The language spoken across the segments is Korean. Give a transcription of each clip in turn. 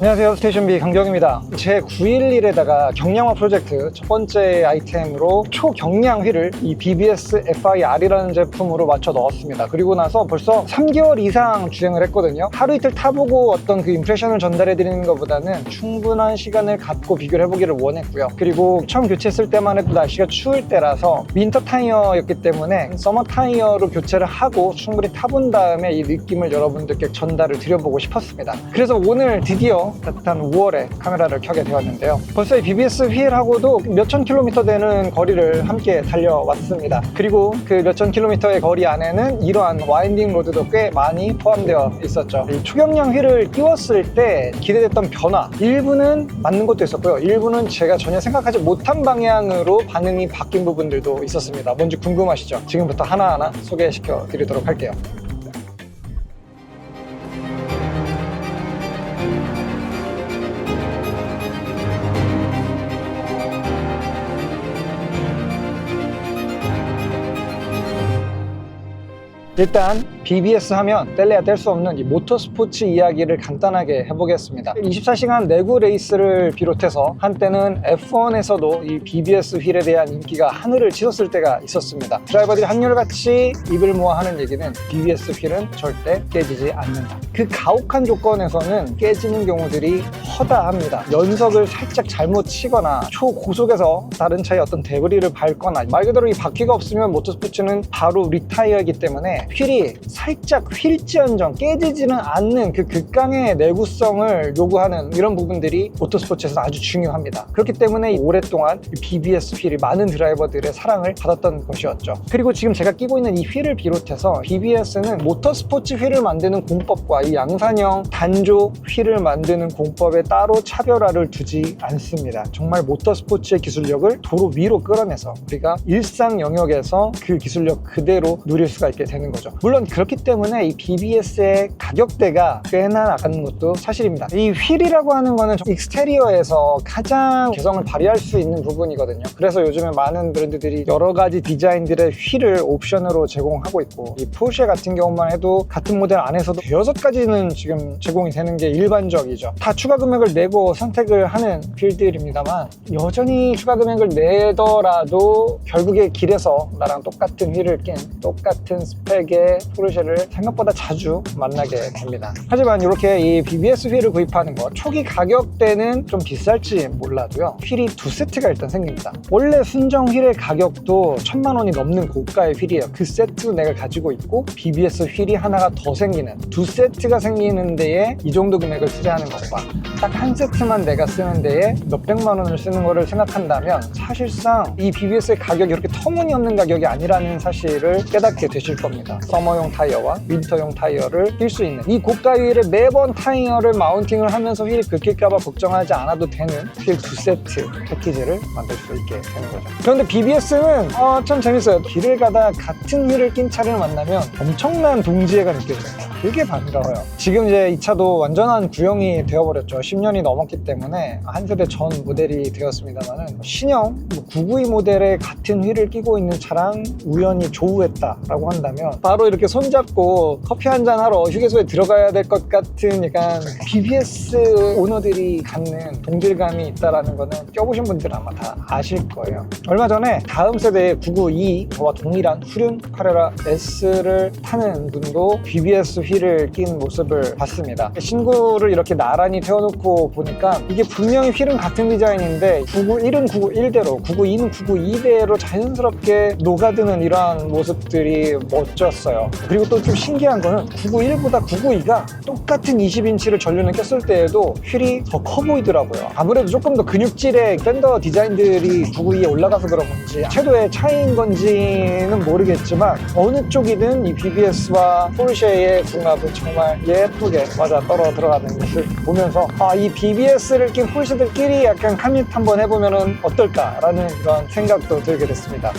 안녕하세요, 스테이션B 강경입니다. 제 911에다가 경량화 프로젝트 첫 번째 아이템으로 초경량 휠을 이 BBS FIR이라는 제품으로 맞춰 넣었습니다. 그리고 나서 벌써 3개월 이상 주행을 했거든요. 하루 이틀 타보고 어떤 그 임프레션을 전달해 드리는 것보다는 충분한 시간을 갖고 비교를 해보기를 원했고요. 그리고 처음 교체했을 때만 해도 날씨가 추울 때라서 윈터 타이어였기 때문에 서머 타이어로 교체를 하고 충분히 타본 다음에 이 느낌을 여러분들께 전달을 드려보고 싶었습니다. 그래서 오늘 드디어 따뜻한 5월에 카메라를 켜게 되었는데요. 벌써 이 BBS 휠하고도 몇천 킬로미터 되는 거리를 함께 달려왔습니다. 그리고 그 몇천 킬로미터의 거리 안에는 이러한 와인딩 로드도 꽤 많이 포함되어 있었죠. 이 초경량 휠을 끼웠을 때 기대됐던 변화, 일부는 맞는 것도 있었고요. 일부는 제가 전혀 생각하지 못한 방향으로 반응이 바뀐 부분들도 있었습니다. 뭔지 궁금하시죠? 지금부터 하나하나 소개시켜 드리도록 할게요. 일단 BBS 하면 뗄래야 뗄 수 없는 이 모터스포츠 이야기를 간단하게 해보겠습니다. 24시간 내구 레이스를 비롯해서 한때는 F1에서도 이 BBS 휠에 대한 인기가 하늘을 치솟을 때가 있었습니다. 드라이버들이 한결같이 입을 모아 하는 얘기는 BBS 휠은 절대 깨지지 않는다. 그 가혹한 조건에서는 깨지는 경우들이 허다합니다. 연석을 살짝 잘못 치거나 초고속에서 다른 차의 어떤 데브리를 밟거나 말 그대로 이 바퀴가 없으면 모터스포츠는 바로 리타이어이기 때문에 휠이 살짝 휠지언정 깨지지는 않는 그 극강의 내구성을 요구하는 이런 부분들이 모터스포츠에서 아주 중요합니다. 그렇기 때문에 오랫동안 BBS 휠이 많은 드라이버들의 사랑을 받았던 것이었죠. 그리고 지금 제가 끼고 있는 이 휠을 비롯해서 BBS는 모터스포츠 휠을 만드는 공법과 이 양산형 단조 휠을 만드는 공법에 따로 차별화를 두지 않습니다. 정말 모터스포츠의 기술력을 도로 위로 끌어내서 우리가 일상 영역에서 그 기술력 그대로 누릴 수가 있게 되는 거죠. 물론 그렇기 때문에 이 BBS의 가격대가 꽤나 나가는 것도 사실입니다. 이 휠이라고 하는 거는 좀 익스테리어에서 가장 개성을 발휘할 수 있는 부분이거든요. 그래서 요즘에 많은 브랜드들이 여러 가지 디자인들의 휠을 옵션으로 제공하고 있고, 이 포르쉐 같은 경우만 해도 같은 모델 안에서도 대여섯 가지는 지금 제공이 되는 게 일반적이죠. 다 추가 금액을 내고 선택을 하는 휠들입니다만, 여전히 추가 금액을 내더라도 결국에 길에서 나랑 똑같은 휠을 낀 똑같은 스펙의 포르쉐를 생각보다 자주 만나게 됩니다. 하지만 이렇게 이 BBS 휠을 구입하는 거 초기 가격대는 좀 비쌀지 몰라도요, 휠이 두 세트가 일단 생깁니다. 원래 순정 휠의 가격도 1000만 원이 넘는 고가의 휠이에요. 그 세트도 내가 가지고 있고 BBS 휠이 하나가 더 생기는, 두 세트가 생기는 데에 이 정도 금액을 투자하는 것과 딱 한 세트만 내가 쓰는 데에 몇백만 원을 쓰는 거를 생각한다면 사실상 이 BBS의 가격이 그렇게 터무니없는 가격이 아니라는 사실을 깨닫게 되실 겁니다. 서머용 타이어와 윈터용 타이어를 낄 수 있는 이 고가 휠에 매번 타이어를 마운팅을 하면서 휠이 긁힐까봐 걱정하지 않아도 되는 휠 두 세트 패키지를 만들 수 있게 되는 거죠. 그런데 BBS는 참 재밌어요. 길을 가다 같은 휠을 낀 차를 만나면 엄청난 동지애가 느껴져요. 되게 반가워요. 지금 이제 이 차도 완전한 구형이 되어버렸죠. 10년이 넘었기 때문에 한 세대 전 모델이 되었습니다만, 신형 992 모델의 같은 휠을 끼고 있는 차랑 우연히 조우했다라고 한다면 바로 이렇게 손잡고 커피 한잔 하러 휴게소에 들어가야 될 것 같은 약간 BBS 오너들이 갖는 동질감이 있다는 거는 껴보신 분들은 아마 다 아실 거예요. 얼마 전에 다음 세대의 992 저와 동일한 후륜 카레라 S를 타는 분도 BBS 휠을 낀 모습을 봤습니다. 신구를 이렇게 나란히 태워놓고 보니까 이게 분명히 휠은 같은 디자인인데 991은 991대로 992는 992대로 자연스럽게 녹아드는 이러한 모습들이 멋졌어요. 그리고 또 좀 신기한 거는 991보다 992가 똑같은 20인치를 전륜을 꼈을 때에도 휠이 더 커 보이더라고요. 아무래도 조금 더 근육질의 팬더 디자인들이 992에 올라가서 그런 건지 채도의 차이인 건지는 모르겠지만, 어느 쪽이든 이 BBS와 포르쉐의 궁합은 정말 예쁘게 맞아 떨어 들어가는 것을 보면서 이 BBS를 낀 포르쉐들끼리 약간 카밋 한번 해보면 어떨까라는 그런 생각도 들게 됐습니다.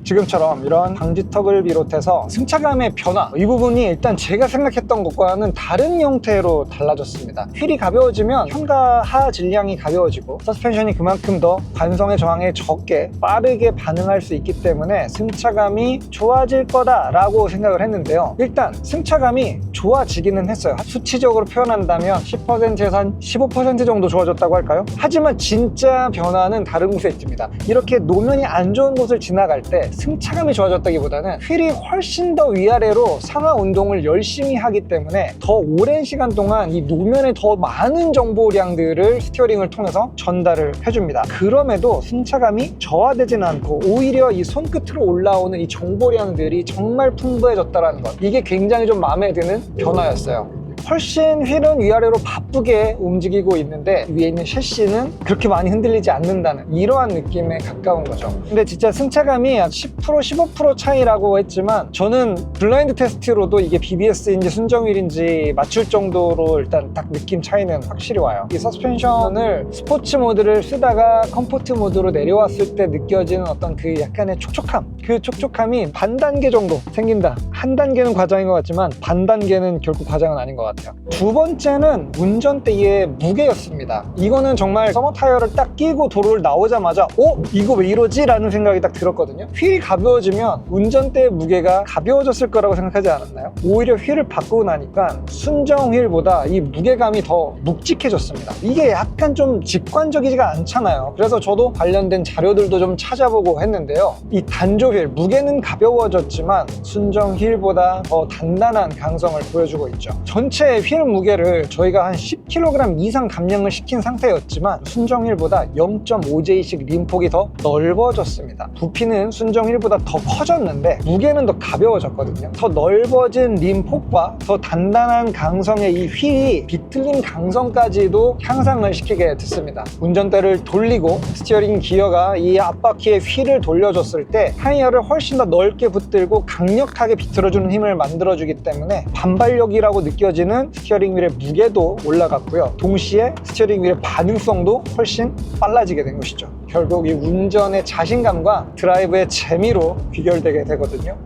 지금처럼 이런 방지턱을 비롯해서 승차감의 변화, 이 부분이 일단 제가 생각했던 것과는 다른 형태로 달라졌습니다. 휠이 가벼워지면 현과 하 질량이 가벼워지고 서스펜션이 그만큼 더 관성의 저항에 적게 빠르게 반응할 수 있기 때문에 승차감이 좋아질 거다라고 생각을 했는데요. 일단 승차감이 좋아지기는 했어요. 수치적으로 표현한다면 10%에서 한 15% 정도 좋아졌다고 할까요? 하지만 진짜 변화는 다른 곳에 있습니다. 이렇게 노면이 안 좋은 곳을 지나갈 때 승차감이 좋아졌다기보다는 휠이 훨씬 더 위아래로 상하 운동을 열심히 하기 때문에 더 오랜 시간 동안 이 노면에 더 많은 정보량들을 스티어링을 통해서 전달을 해줍니다. 그럼에도 승차감이 저하되지는 않고 오히려 이 손끝으로 올라오는 이 정보량들이 정말 풍부해졌다는 것, 이게 굉장히 좀 마음에 드는 변화였어요. 훨씬 휠은 위아래로 바쁘게 움직이고 있는데 위에 있는 셰시는 그렇게 많이 흔들리지 않는다는 이러한 느낌에 가까운 거죠. 근데 진짜 승차감이 한 10% 15% 차이라고 했지만 저는 블라인드 테스트로도 이게 BBS인지 순정휠인지 맞출 정도로 일단 딱 느낌 차이는 확실히 와요. 이 서스펜션을 스포츠 모드를 쓰다가 컴포트 모드로 내려왔을 때 느껴지는 어떤 그 약간의 촉촉함, 그 촉촉함이 반 단계 정도 생긴다. 한 단계는 과장인 것 같지만 반 단계는 결국 과장은 아닌 것 같아요. 두 번째는 운전대의 무게였습니다. 이거는 정말 서머 타이어를 딱 끼고 도로를 나오자마자 이거 왜 이러지? 라는 생각이 딱 들었거든요. 휠이 가벼워지면 운전대의 무게가 가벼워졌을 거라고 생각하지 않았나요? 오히려 휠을 바꾸고 나니까 순정 휠보다 이 무게감이 더 묵직해졌습니다. 이게 약간 좀 직관적이지가 않잖아요. 그래서 저도 관련된 자료들도 좀 찾아보고 했는데요. 이 단조 휠, 무게는 가벼워졌지만 순정 휠보다 더 단단한 강성을 보여주고 있죠. 전체 휠 무게를 저희가 한 10kg 이상 감량을 시킨 상태였지만 순정 휠보다 0.5J씩 림폭이 더 넓어졌습니다. 부피는 순정 휠보다 더 커졌는데 무게는 더 가벼워졌거든요. 더 넓어진 림폭과 더 단단한 강성의 이 휠이 비틀림 강성까지도 향상을 시키게 됐습니다. 운전대를 돌리고 스티어링 기어가 이 앞바퀴에 휠을 돌려줬을 때 타이어를 훨씬 더 넓게 붙들고 강력하게 비틀어주는 힘을 만들어주기 때문에 반발력이라고 느껴지는 스티어링 휠의 무게도 올라갔고요. 동시에 스티어링 휠의 반응성도 훨씬 빨라지게 된 것이죠. 결국 이 운전의 자신감과 드라이브의 재미로 귀결되게 되거든요.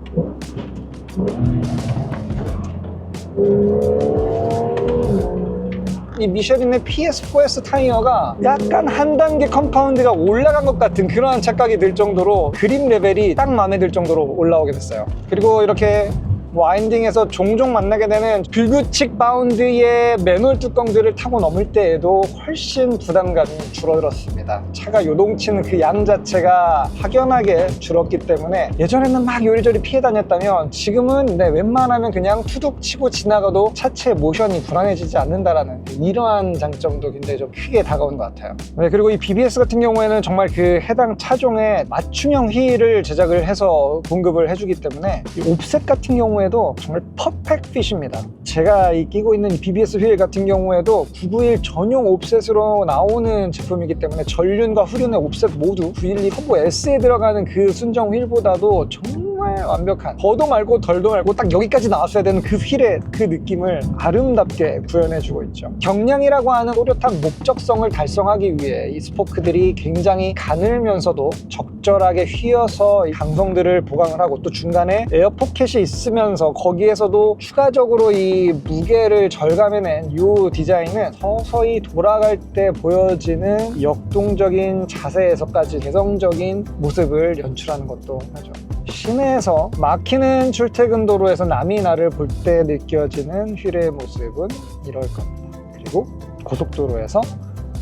이 미쉐린의 PS4S 타이어가 약간 한 단계 컴파운드가 올라간 것 같은 그러한 착각이 들 정도로 그립 레벨이 딱 마음에 들 정도로 올라오게 됐어요. 그리고 이렇게 와인딩에서 종종 만나게 되는 불규칙 바운드의 매놀 뚜껑들을 타고 넘을 때에도 훨씬 부담감이 줄어들었습니다. 차가 요동치는 그 양 자체가 확연하게 줄었기 때문에 예전에는 막 요리조리 피해 다녔다면 지금은 웬만하면 그냥 투둑 치고 지나가도 차체의 모션이 불안해지지 않는다라는 이러한 장점도 굉장히 좀 크게 다가온 것 같아요. 그리고 이 BBS 같은 경우에는 정말 그 해당 차종에 맞춤형 휠을 제작을 해서 공급을 해주기 때문에 이 옵셋 같은 경우에 도 정말 퍼펙트 핏입니다. 제가 끼고 있는 BBS 휠 같은 경우에도 991 전용 옵셋으로 나오는 제품이기 때문에 전륜과 후륜의 옵셋 모두 912 터보 S에 들어가는 그 순정 휠보다도 정말 완벽한, 더도 말고 덜도 말고 딱 여기까지 나왔어야 되는 그 휠의 그 느낌을 아름답게 구현해주고 있죠. 경량이라고 하는 또렷한 목적성을 달성하기 위해 이 스포크들이 굉장히 가늘면서도 적절하게 휘어서 강성들을 보강을 하고 또 중간에 에어 포켓이 있으면서 거기에서도 추가적으로 이 무게를 절감해낸 이 디자인은 서서히 돌아갈 때 보여지는 역동적인 자세에서까지 개성적인 모습을 연출하는 것도 하죠. 시내에서 막히는 출퇴근 도로에서 남이 나를 볼 때 느껴지는 휠의 모습은 이럴 겁니다. 그리고 고속도로에서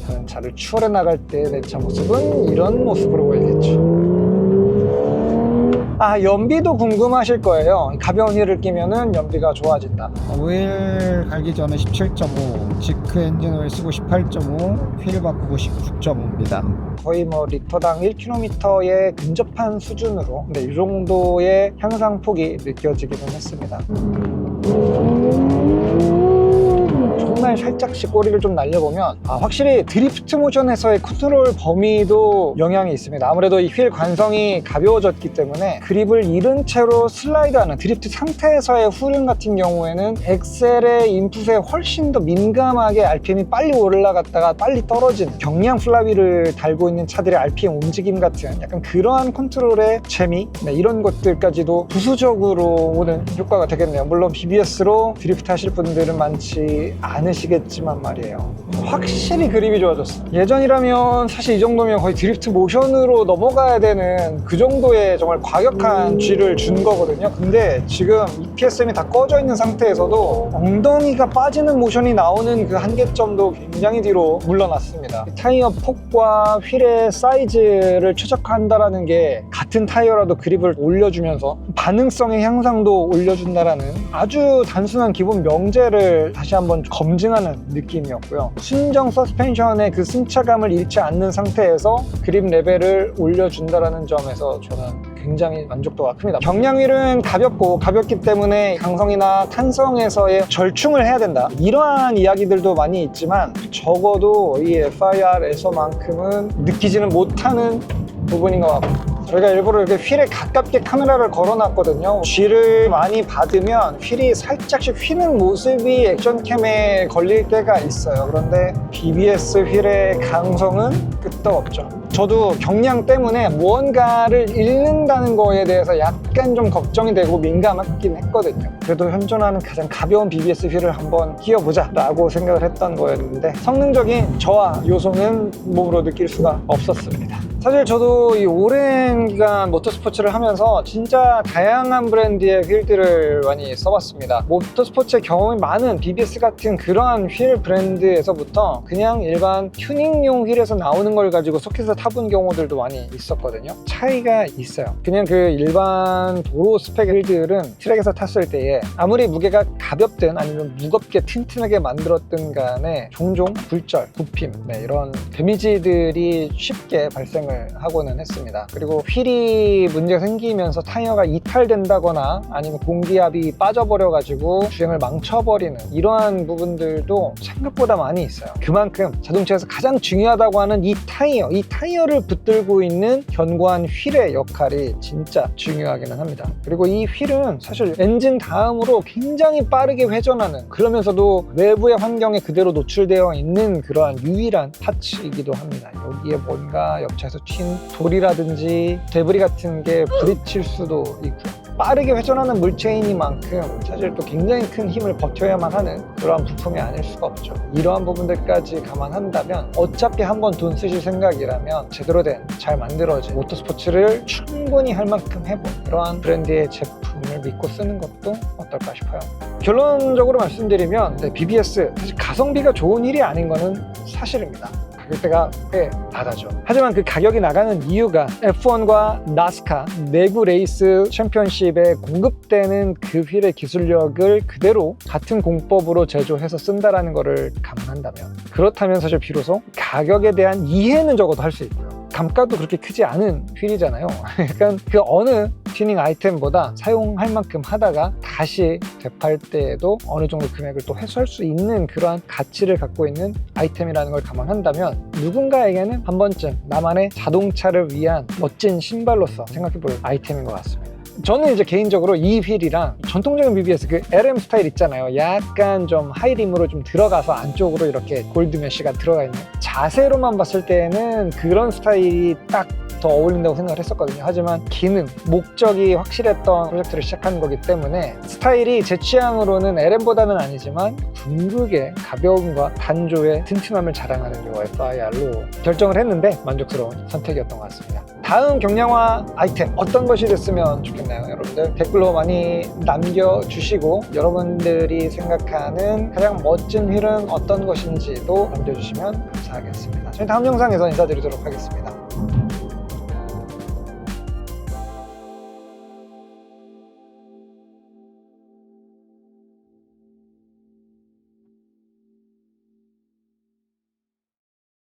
다른 차를 추월해 나갈 때 내 차 모습은 이런 모습으로 보이겠죠. 연비도 궁금하실 거예요. 가벼운 휠을 끼면은 연비가 좋아진다. 오일 갈기 전에 17.5, 지크 엔진 오일 쓰고 18.5, 휠 바꾸고 19.5입니다. 거의 리터당 1km에 근접한 수준으로 이 정도의 향상폭이 느껴지기는 했습니다. 정말 중간중간에 살짝씩 꼬리를 좀 날려보면 확실히 드리프트 모션에서의 컨트롤 범위도 영향이 있습니다. 아무래도 이 휠 관성이 가벼워졌기 때문에 그립을 잃은 채로 슬라이드하는 드리프트 상태에서의 후륜 같은 경우에는 엑셀의 인풋에 훨씬 더 민감하게 RPM이 빨리 올라갔다가 빨리 떨어지는 경량 플라비를 달고 있는 차들의 RPM 움직임 같은 약간 그러한 컨트롤의 재미, 이런 것들까지도 부수적으로 오는 효과가 되겠네요. 물론 BBS로 드리프트 하실 분들은 많지 않으시겠지만 말이에요. 확실히 그립이 좋아졌어요. 예전이라면 사실 이 정도면 거의 드리프트 모션으로 넘어가야 되는 그 정도의 정말 과격한 G를 준 거거든요. 근데 지금 EPSM이 다 꺼져 있는 상태에서도 엉덩이가 빠지는 모션이 나오는 그 한계점도 굉장히 뒤로 물러났습니다. 타이어 폭과 휠의 사이즈를 최적화한다는 게 같은 타이어라도 그립을 올려주면서 반응성의 향상도 올려준다라는 아주 단순한 기본 명제를 다시 한번 검증하는 느낌이었고요. 순정 서스펜션의 그 승차감을 잃지 않는 상태에서 그립 레벨을 올려준다라는 점에서 저는 굉장히 만족도가 큽니다. 경량휠은 가볍기 때문에 강성이나 탄성에서의 절충을 해야 된다, 이러한 이야기들도 많이 있지만 적어도 이 FIR에서만큼은 느끼지는 못하는 부분인 것 같고, 저희가 일부러 이렇게 휠에 가깝게 카메라를 걸어놨거든요. G를 많이 받으면 휠이 살짝씩 휘는 모습이 액션캠에 걸릴 때가 있어요. 그런데 BBS 휠의 강성은 끄떡 없죠. 저도 경량 때문에 무언가를 잃는다는 거에 대해서 약간 좀 걱정이 되고 민감하긴 했거든요. 그래도 현존하는 가장 가벼운 BBS 휠을 한번 끼워보자 라고 생각을 했던 거였는데 성능적인 저하 요소는 몸으로 느낄 수가 없었습니다. 사실 저도 이 오랜 기간 모터스포츠를 하면서 진짜 다양한 브랜드의 휠들을 많이 써봤습니다. 모터스포츠의 경험이 많은 BBS 같은 그러한 휠 브랜드에서부터 그냥 일반 튜닝용 휠에서 나오는 걸 가지고 소켓에서 타본 경우들도 많이 있었거든요. 차이가 있어요. 그냥 그 일반 도로 스펙 휠들은 트랙에서 탔을 때에 아무리 무게가 가볍든 아니면 무겁게 튼튼하게 만들었든 간에 종종 굴절, 부품, 이런 데미지들이 쉽게 발생을 하고는 했습니다. 그리고 휠이 문제가 생기면서 타이어가 이탈된다거나 아니면 공기압이 빠져버려가지고 주행을 망쳐버리는 이러한 부분들도 생각보다 많이 있어요. 그만큼 자동차에서 가장 중요하다고 하는 이 타이어를 붙들고 있는 견고한 휠의 역할이 진짜 중요하기는 합니다. 그리고 이 휠은 사실 엔진 다음으로 굉장히 빠르게 회전하는, 그러면서도 외부의 환경에 그대로 노출되어 있는 그러한 유일한 파츠이기도 합니다. 여기에 뭔가 옆차에서 튄 돌이라든지 데브리 같은 게 부딪힐 수도 있고요. 빠르게 회전하는 물체이니만큼 사실 또 굉장히 큰 힘을 버텨야만 하는 그러한 부품이 아닐 수가 없죠. 이러한 부분들까지 감안한다면 어차피 한번 돈 쓰실 생각이라면 제대로 된 잘 만들어진 모터스포츠를 충분히 할 만큼 해본 그러한 브랜드의 제품을 믿고 쓰는 것도 어떨까 싶어요. 결론적으로 말씀드리면 BBS 사실 가성비가 좋은 일이 아닌 거는 사실입니다. 가격대가 꽤 나가죠. 하지만 그 가격이 나가는 이유가 F1과 나스카 내구 레이스 챔피언십에 공급되는 그 휠의 기술력을 그대로 같은 공법으로 제조해서 쓴다라는 것을 감안한다면, 그렇다면 사실 비로소 가격에 대한 이해는 적어도 할 수 있고요. 감가도 그렇게 크지 않은 휠이잖아요. 약간 그 어느 튜닝 아이템보다 사용할 만큼 하다가 다시 되팔 때에도 어느 정도 금액을 또 회수할 수 있는 그러한 가치를 갖고 있는 아이템이라는 걸 감안한다면 누군가에게는 한 번쯤 나만의 자동차를 위한 멋진 신발로서 생각해볼 아이템인 것 같습니다. 저는 이제 개인적으로 이 휠이랑 전통적인 BBS 그 LM 스타일 있잖아요. 약간 좀 하이림으로 좀 들어가서 안쪽으로 이렇게 골드 메쉬가 들어가 있는, 자세로만 봤을 때는 그런 스타일이 딱 더 어울린다고 생각을 했었거든요. 하지만 기능, 목적이 확실했던 프로젝트를 시작한 거기 때문에 스타일이 제 취향으로는 LM보다는 아니지만 둥글게 가벼움과 단조의 튼튼함을 자랑하는 요 FIR로 결정을 했는데 만족스러운 선택이었던 것 같습니다. 다음 경량화 아이템 어떤 것이 됐으면 좋겠나요? 여러분들 댓글로 많이 남겨주시고 여러분들이 생각하는 가장 멋진 휠은 어떤 것인지도 남겨주시면 감사하겠습니다. 저희 다음 영상에서 인사드리도록 하겠습니다.